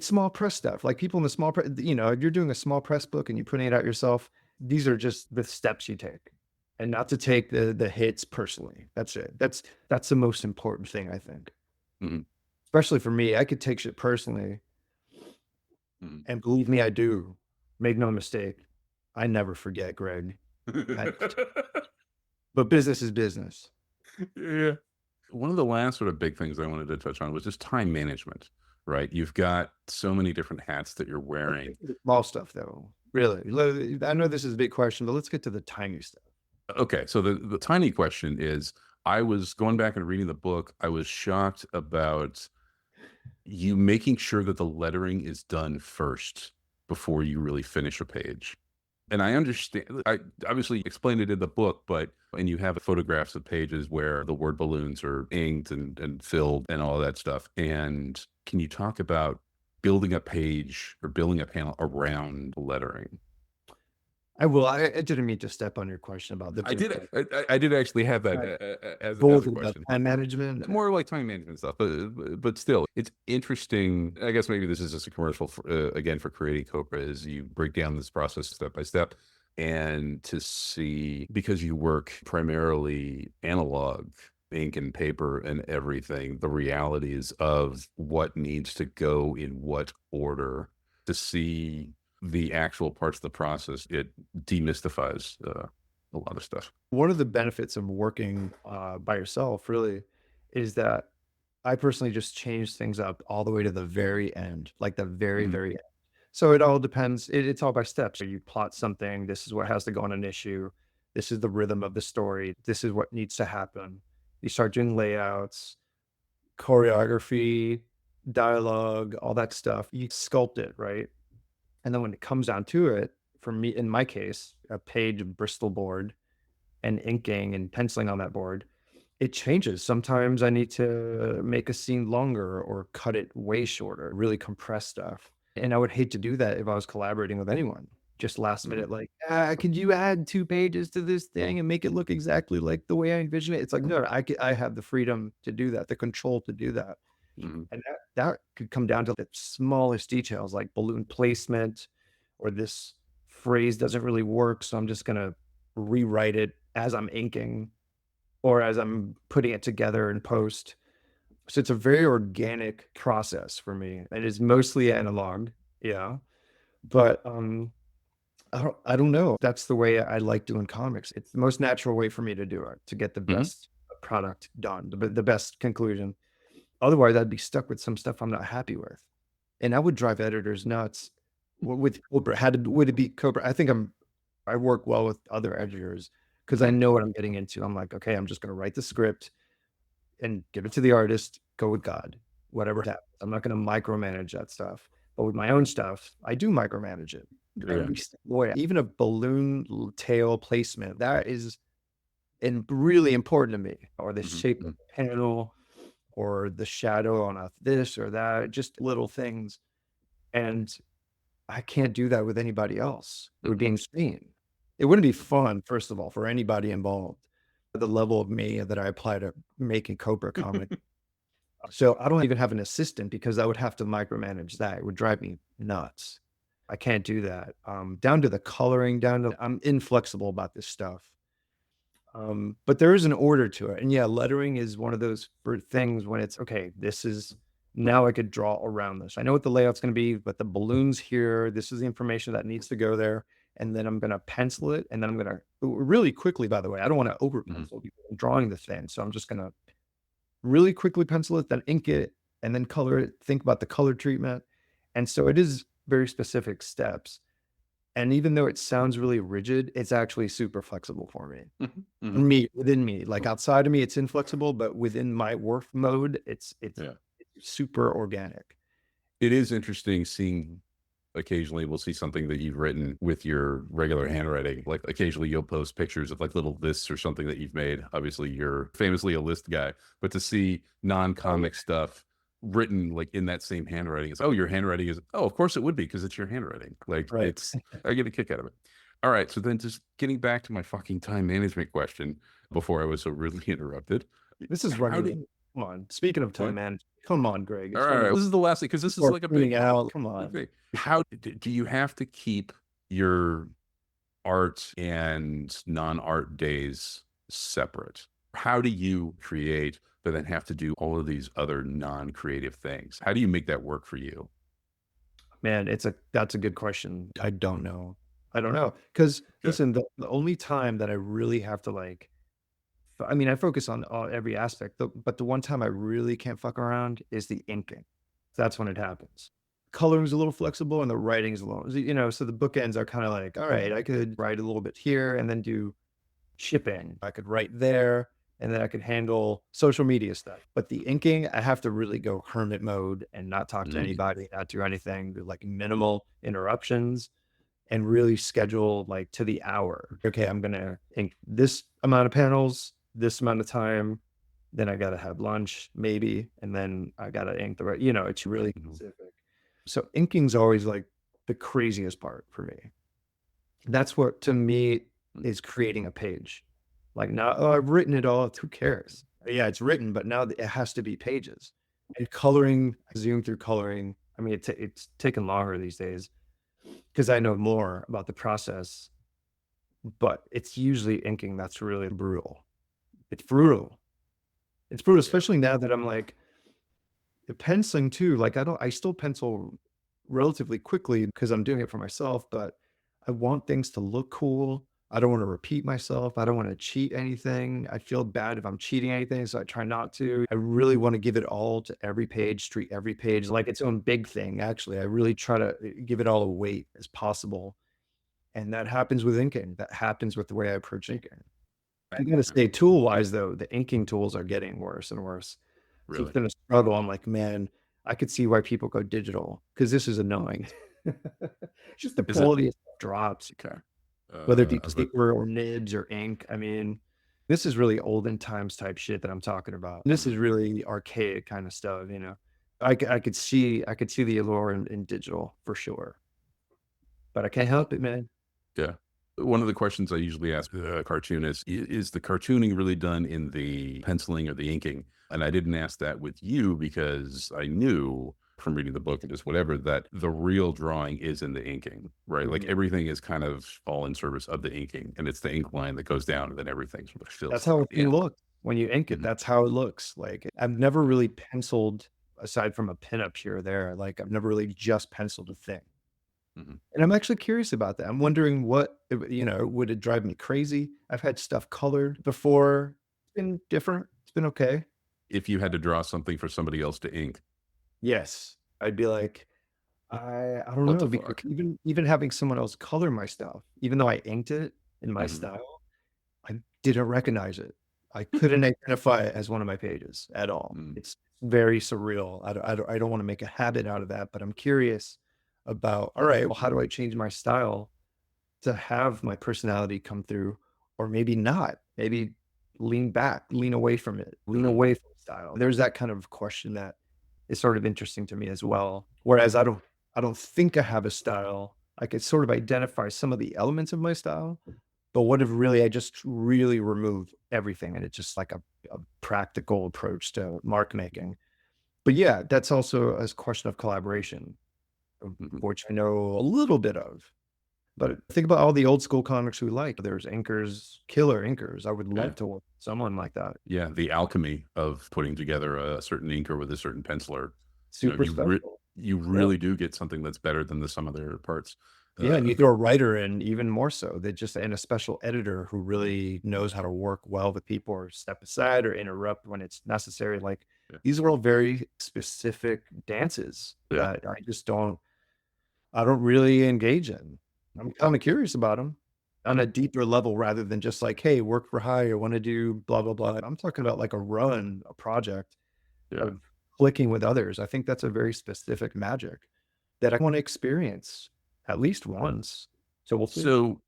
small press stuff. Like people in the small press, if you're doing a small press book and you're putting it out yourself, these are just the steps you take. And not to take the hits personally. That's it. That's the most important thing, I think.
Mhm,
Especially for me, I could take shit personally,
mhm.
and believe me, I do. Make no mistake. I never forget, Greg. I but business is business.
Yeah. One of the last sort of big things I wanted to touch on was just time management, right? You've got so many different hats that you're
Let's get
wearing.
to the small stuff, though. Really. I know this is a big question, but let's get to the tiny stuff.
Okay, so the tiny question is, I was going back and reading the book. I was shocked about you making sure that the lettering is done first before you really finish a page. And I understand, I obviously explained it in the book, but and you have photographs of pages where the word balloons are inked and filled and all that stuff. And can you talk about building a page or building a panel around lettering?
I didn't mean to step on your question about the
I did.
like,
I did actually have that
right,
as a
bold about
question.
time management.
More like time management stuff, but still, it's interesting. I guess maybe this is just a commercial for, again, for creating Copra, is you break down this process step by step, and to see, because you work primarily analog, ink and paper and everything, the realities of what needs to go in what order, to see the actual parts of the process, it demystifies a lot of stuff.
One of the benefits of working by yourself really is that I personally just change things up all the way to the very end, like the very,
Mhm.
very end. So it all depends. It's all by steps. So you plot something. This is what has to go on an issue. This is the rhythm of the story. This is what needs to happen. You start doing layouts, choreography, dialogue, all that stuff. You sculpt it, right? And then when it comes down to it, for me, in my case, a page of Bristol board and inking and penciling on that board, it changes. Sometimes I need to make a scene longer or cut it way shorter, really compress stuff. And I would hate to do that if I was collaborating with anyone. Just last
Mhm.
minute, like, could you add 2 pages to this thing and make it look exactly like the way I envision it? It's like, no, I have the freedom to do that, the control to do that.
Mhm.
And that could come down to the smallest details, like balloon placement, or this phrase doesn't really work, so I'm just gonna rewrite it as I'm inking or as I'm putting it together in post. So it's a very organic process for me. It is mostly analog, yeah, but, I don't know. That's the way I like doing comics. It's the most natural way for me to do it, to get the
Mhm.
best product done, the best conclusion. Otherwise, I'd be stuck with some stuff I'm not happy with, and I would drive editors nuts. With Cobra, would it be Cobra? I work well with other editors because I
Mhm.
know what I'm getting into. I'm like, okay, I'm just gonna write the script and give it to the artist, go with God, whatever happens. I'm not gonna micromanage that stuff. But with my own stuff, I do micromanage it.
Yeah.
Every single way. Even a balloon tail placement, that is really important to me, or the
Mhm.
shape of
Mhm.
the panel, or the shadow on a this or that, just little things. And I can't do that with anybody else. It would be
Mhm.
insane. It wouldn't be fun, first of all, for anybody involved. The level of me that I apply to making Cobra comic. So I don't even have an assistant because I would have to micromanage that. It would drive me nuts. I can't do that. Down to the coloring, down to I'm inflexible about this stuff. But there is an order to it. And yeah, lettering is one of those things when it's okay, this is now I could draw around this. I know what the layout's going to be, but the balloons here, this is the information that needs to go there. And then I'm going to pencil it. And then I'm going to really quickly, by the way, I don't want to over
Mhm.
pencil because I'm drawing the thing. So I'm just going to really quickly pencil it, then ink it, and then color it. Think about the color treatment. And so it is very specific steps. And even though it sounds really rigid, it's actually super flexible for me.
Mhm. Mhm.
Within me, like outside of me, it's inflexible, but within my work mode,
Yeah.
it's super organic.
It is interesting seeing, occasionally we'll see something that you've written with your regular handwriting. Like occasionally you'll post pictures of like little lists or something that you've made. Obviously, you're famously a list guy, but to see
Oh, yeah.
non-comic stuff written like in that same handwriting, it's, oh, your handwriting is, oh, of course it would be because it's your handwriting. Like
Right.
I get a kick out of it. All right. So then just getting back to my fucking time management question before I was so rudely interrupted.
This is
How
running
do
late. Come on. Speaking of time
what?
management, come on, Greg.
All
It's
right,
running.
this is the last thing because this
People
is
are
like a
tuning out. Come
big
on.
thing. How do you have to keep your art and non-art days separate? How do you create, but then have to do all of these other non-creative things? How do you make that work for you?
Man, that's a good question. I don't know. I don't know. Because
Okay.
listen, the only time that I really have to like I mean, I focus on every aspect, but the one time I really can't fuck around is the inking. That's when it happens. Coloring is a little flexible and the writing is a little, so the bookends are kind of like, all right, I could write a little bit here and then do shipping. I could write there and then I could handle social media stuff. But the inking, I have to really go hermit mode and not talk to
Mhm.
anybody, not do anything, do like minimal interruptions and really schedule like to the hour. Okay, I'm gonna ink this amount of panels, this amount of time. Then I gotta have lunch, maybe, and then I gotta ink the right. It's really
Mhm.
specific. So inking's always like the craziest part for me. That's what to me is creating a page. Like now, oh, I've written it all. Who cares? Yeah, it's written, but now it has to be pages. And coloring, I zoom through coloring. I mean, it's taken longer these days because I know more about the process, but it's usually inking that's really brutal. It's brutal. It's brutal, especially now that I'm like penciling too. Like I still pencil relatively quickly because I'm doing it for myself, but I want things to look cool. I don't want to repeat myself. I don't want to cheat anything. I feel bad if I'm cheating anything, so I try not to. I really want to give it all to every page, treat every page like its own big thing. Actually, I really try to give it all a weight as possible. And that happens with inking. That happens with the way I approach inking. I gotta say, tool wise though, the inking tools are getting worse and worse. So it's
Really?
been a struggle. I'm like, man, I could see why people go digital because this is annoying. Just the
Is it
quality of stuff drops,
okay?
whether it be
But
paper or nibs or ink. I mean, this is really olden times type shit that I'm talking about. This is really archaic kind of stuff, you know. I could see the allure in digital for sure, but I can't help it, man.
yeah. One of the questions I usually ask the cartoonist is the cartooning really done in the penciling or the inking? And I didn't ask that with you because I knew from reading the book and just whatever that the real drawing is in the inking, right? Like
Mhm.
everything is kind of all in service of the inking, and it's the ink line that goes down, and then everything sort of
That's
fills
how
at
a
the
thing
end.
looks when you ink it.
Mhm.
That's how it looks. Like I've never really penciled aside from a pinup here or there. Like I've never really just penciled a thing.
Mhm.
And I'm actually curious about that. I'm wondering what, would it drive me crazy? I've had stuff colored before. It's been different. It's been okay.
If you had to draw something for somebody else to ink,
Yes. I'd be like, I don't
what
know,
the
because
fuck?
even having someone else color my stuff, even though I inked it in my
Mhm.
style, I didn't recognize it. I couldn't identify it as one of my pages at all.
Mm.
It's very surreal. I don't want to make a habit out of that, but I'm curious about, all right, well, how do I change my style to have my personality come through, or maybe not? Maybe lean back, lean away from it, lean
Mhm.
away from style. There's that kind of question that is sort of interesting to me as well. Whereas I don't think I have a style. I could sort of identify some of the elements of my style, but what if really I just really remove everything and it's just like a practical approach to mark making? But yeah, that's also a question of collaboration,
Mhm.
which I know a little bit of. But think about all the old school comics we like. There's inkers, killer inkers. I would
Yeah.
love to work with someone like that.
Yeah, the alchemy of putting together a certain inker with a certain penciler. You know,
Super special.
you
Yeah.
really do get something that's better than the some other parts.
Yeah, and
Uh,
you throw a writer in even more so. They just and a special editor who really knows how to work well with people or step aside or interrupt when it's necessary. Like
yeah,
these are all very specific dances
yeah,
that I don't really engage in. I'm kind of curious about them on a deeper level rather than just like, hey, work for hire, want to do blah blah blah. I'm talking about like a project
yeah.
of clicking with others. I think that's a very specific magic that I want to experience at least once. So we'll see.
So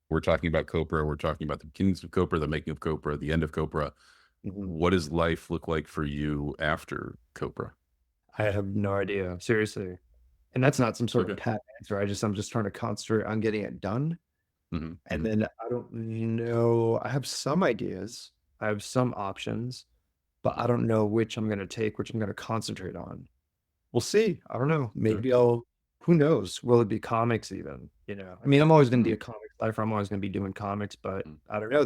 we're talking about Copra. We're talking about the beginnings of Copra, the making of Copra, the end of Copra.
Mhm.
What does life look like for you after Copra?
I have no idea, seriously. And that's not some sort of
Okay.
pat answer. I'm just trying to concentrate on getting it done.
Hmm.
And
Hmm.
then I don't know. I have some ideas. I have some options, but I don't know which I'm going to take, which I'm going to concentrate on. We'll see. I don't know.
Yeah.
Maybe who knows? Will it be comics even? You know, I mean, I'm always going to be
Mm,
a comics lifer. I'm always going to be doing comics, but
mm.
I don't know.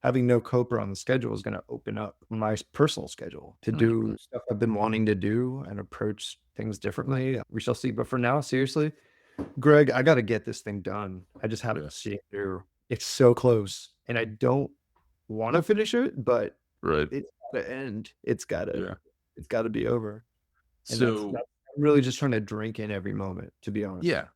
Having no Copra on the schedule is going to open up my personal schedule to
Right,
do
right.
stuff I've been wanting to do and approach things differently. We shall see. But for now, seriously, Greg, I got to get this thing done. I just have
Yeah.
to see it through. It's so close, and I don't want to finish it, but
Right.
it's got to end.
Yeah.
It's got to be over. And
So
that's I'm really just trying to drink in every moment, to be honest.
yeah,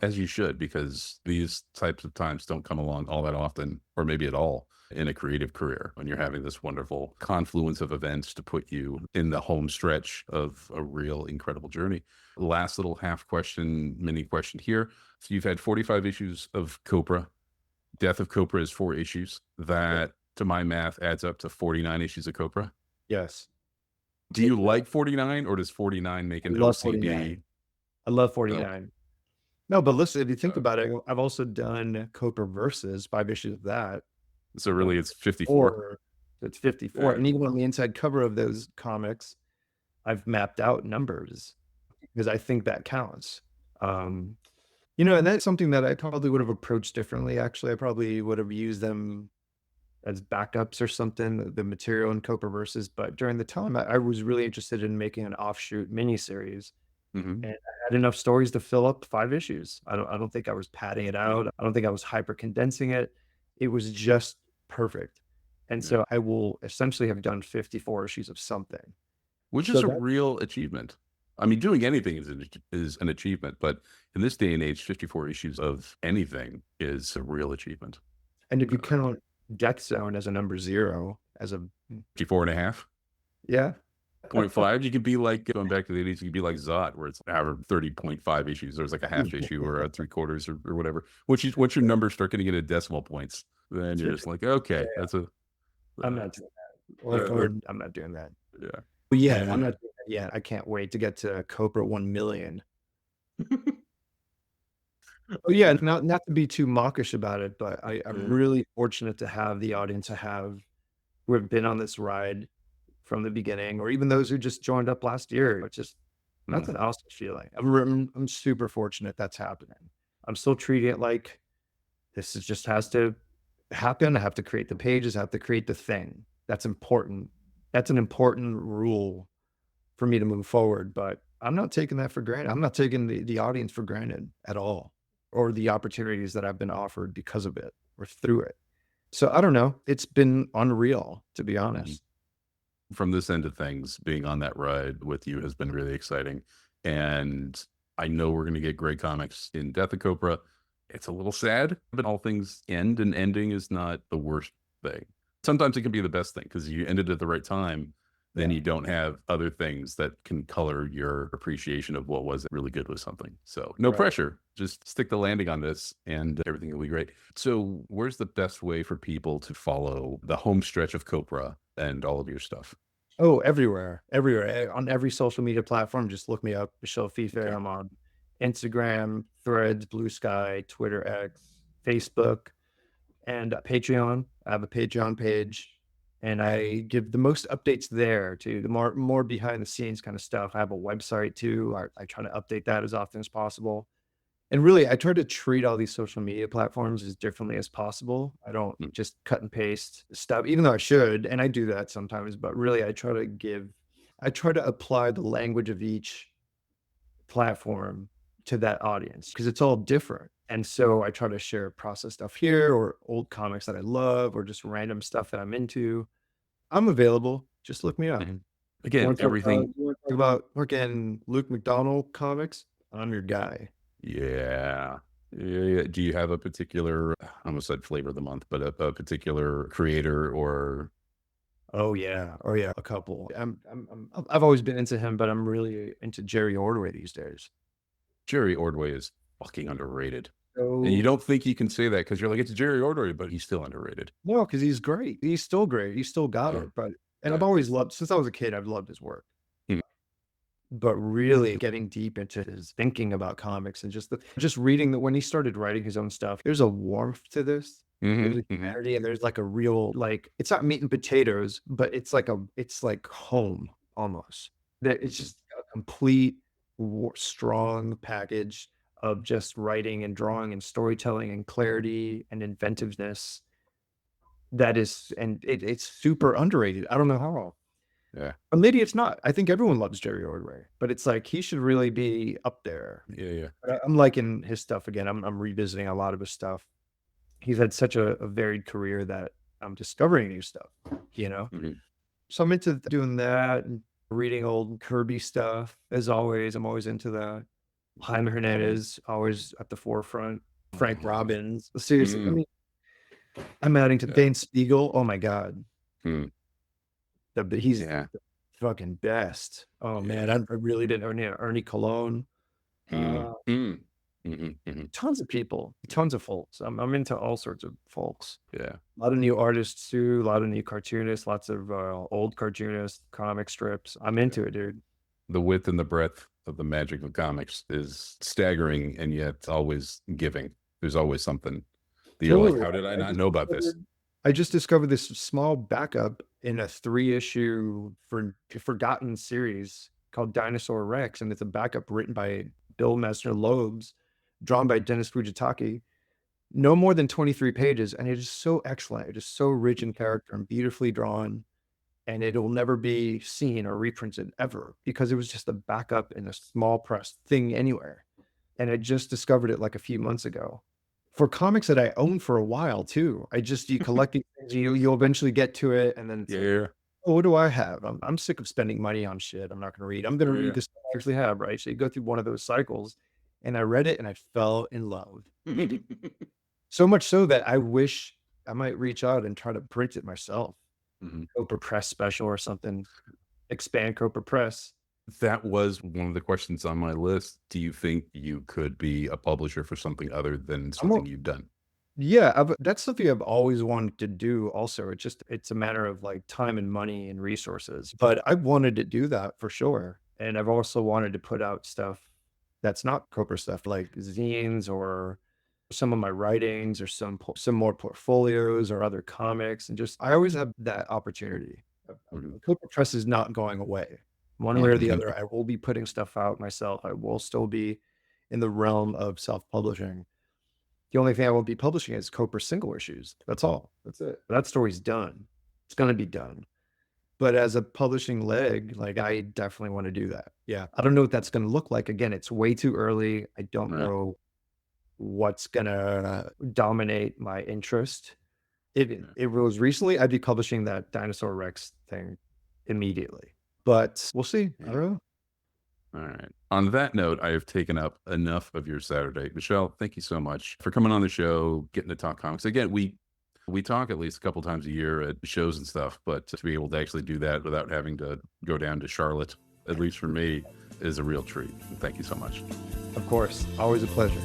as you should, because these types of times don't come along all that often, or maybe at all, in a creative career when you're having this wonderful confluence of events to put you in the home stretch of a real incredible journey. Last little half question, mini question here. So you've had 45 issues of Copra. Death of Copra is 4 issues.
Yeah.
That, to my math, adds up to 49 issues of Copra.
Yes.
Do you like 49, or does 49 make
I
an
love
OCD?
49. I love
Oh,
49. No, but listen, if you think
uh,
about it, I've also done Copra Versus, 5 issues of that.
so really it's 54.
Or it's 54.
Yeah.
And even on the inside cover of those comics, I've mapped out numbers because I think that counts. Um, and that's something that I probably would have approached differently. Actually, I probably would have used them as backups or something, the material in Copra Versus. But during the time, I was really interested in making an offshoot miniseries.
Mhm.
And I had enough stories to fill up 5 issues. I don't think I was padding it out. I don't think I was hyper condensing it. It was just perfect. And
Yeah.
so I will essentially have done 54 issues of something.
Which
So
is a
that
real achievement. I mean, doing anything is an achievement, but in this day and age, 54 issues of anything is a real achievement.
and if you count Death Zone as a number 0, as a
54 and a half.
yeah.
0.5, you could be like, going back to the 80s, you could be like Zod, where it's average 30.5 issues. There's like a half issue or a 3/4 or whatever. Once your numbers start getting into decimal points, then you're just like, okay, that's a
I'm not doing that.
or
I'm not doing that.
yeah.
But yeah, I'm not doing that yet. I can't wait to get to Copra 1 million. Oh yeah, not to be too mawkish about it, but I'm really fortunate to have the audience I have who have been on this ride from the beginning, or even those who just joined up last year. It's just that's an awesome feeling. I'm super fortunate that's happening. I'm still treating it like this is just has to happen. I have to create the pages, I have to create the thing. That's important. That's an important rule for me to move forward. But I'm not taking that for granted. I'm not taking the audience for granted at all, or the opportunities that I've been offered because of it or through it. So I don't know. It's been unreal, to be honest.
From this end of things, being on that ride with you has been really exciting. And I know we're going to get great comics in Death of Copra. It's a little sad, but all things end, and ending is not the worst thing. Sometimes it can be the best thing because you ended at the right time. Then you don't have other things that can color your appreciation of what was really good with something. So no
Right.
pressure. Just stick the landing on this and everything will be great. So where's the best way for people to follow the home stretch of Copra and all of your stuff?
Oh, everywhere, everywhere. On every social media platform, just look me up, Michel Fiffe.
Okay.
I'm on Instagram, Threads, Blue Sky, Twitter X, Facebook, and Patreon. I have a Patreon page, and I give the most updates there too. The more behind the scenes kind of stuff. I have a website too. I try to update that as often as possible. And really, I try to treat all these social media platforms as differently as possible. I don't
Mm.
just cut and paste stuff, even though I should, and I do that sometimes. But really, I try to apply the language of each platform to that audience because it's all different. And so I try to share process stuff here, or old comics that I love, or just random stuff that I'm into. I'm available. Just look me up.
Mhm.
You
Again,
want to
everything.
talk about working Luke McDonald comics? I'm your guy.
Yeah. Yeah. Do you have a particular, I almost said flavor of the month, but a particular creator or
Oh yeah. Oh yeah. A couple. I've always been into him, but I'm really into Jerry Ordway these days.
Jerry Ordway is fucking underrated. And you
So
don't think you can say that because you're like, it's Jerry Ordway, but he's still underrated.
no, because he's great. He's still great. He's still got
Oh,
it. And I've
yeah.
always loved since I was a kid. I've loved his work.
Mm.
But really getting deep into his thinking about comics and just reading that when he started writing his own stuff, there's a warmth to this. There's a clarity, and there's like a real like it's not meat and potatoes, but it's like home almost. That it's just a complete strong package of just writing and drawing and storytelling and clarity and inventiveness that is and it's super underrated. I don't know how.
Yeah.
Or maybe it's not. I think everyone loves Jerry Ordway, but it's like he should really be up there.
Yeah. Yeah.
But I'm liking his stuff again. I'm revisiting a lot of his stuff. He's had such a varied career that I'm discovering new stuff, you know?
Mhm.
So I'm into doing that and reading old Kirby stuff. As always, I'm always into that. Jaime Hernandez, always at the forefront. Frank Robbins. Seriously, I
Mm.
mean, I'm adding to
Yeah.
Dane Spiegel. Oh my God.
Mm.
He's
Yeah.
the fucking best. Oh man, I really didn't. Ernie Cologne.
Mm.
Uh,
Mm.
Tons of people, tons of folks. I'm into all sorts of folks.
Yeah.
A lot of new artists too, a lot of new cartoonists, lots of old cartoonists, comic strips. I'm into it, dude.
The width and the breadth of the magic of comics is staggering, and yet always giving. There's always something that you're like,
Totally.
how did I not know about this?
I just discovered this small backup in a 3-issue forgotten series called Dinosaur Rex, and it's a backup written by Bill Messner-Loebs, drawn by Dennis Fujitaki. No more than 23 pages, and it is so excellent. It is so rich in character and beautifully drawn, and it'll never be seen or reprinted ever because it was just a backup in a small press thing anywhere. And I just discovered it like a few months ago. For comics that I own for a while too. You collect these things, you'll eventually get to it, and then it's like,
Yeah.
oh, what do I have? I'm sick of spending money on shit I'm not gonna read. I'm gonna
Yeah.
read this stuff I actually have, right? So you go through one of those cycles, and I read it and I fell in love. So much so that I wish I might reach out and try to print it myself. Copra Press special or something. Expand Copra Press.
That was one of the questions on my list. Do you think you could be a publisher for something other than something you've done?
Yeah, that's something I've always wanted to do also. It's a matter of like time and money and resources. But I've wanted to do that for sure. And I've also wanted to put out stuff that's not Copra stuff, like zines or some of my writings or some more portfolios or other comics. And just I always have that opportunity. Copra Press is not going away. One way or the other, I will be putting stuff out myself. I will still be in the realm of self-publishing. The only thing I won't be publishing is Copra single issues. That's all. That's it. That story's done. It's going to be done. But as a publishing leg, like I definitely want to do that. Yeah. I don't know what that's going to look like. Again, it's way too early. I don't know what's going to dominate my interest. If it was recently, I'd be publishing that Dinosaur Rex thing immediately. But we'll see. I don't know.
All right. On that note, I have taken up enough of your Saturday. Michel, thank you so much for coming on the show, getting to talk comics. Again, we talk at least a couple times a year at shows and stuff, but to be able to actually do that without having to go down to Charlotte, at least for me, is a real treat. Thank you so much.
Of course. Always a pleasure.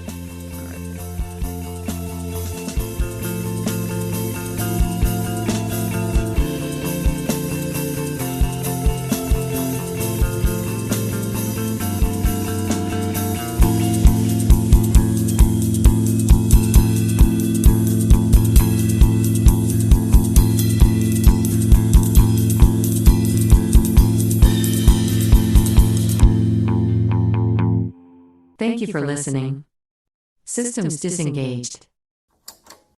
Thank you for listening. Systems disengaged.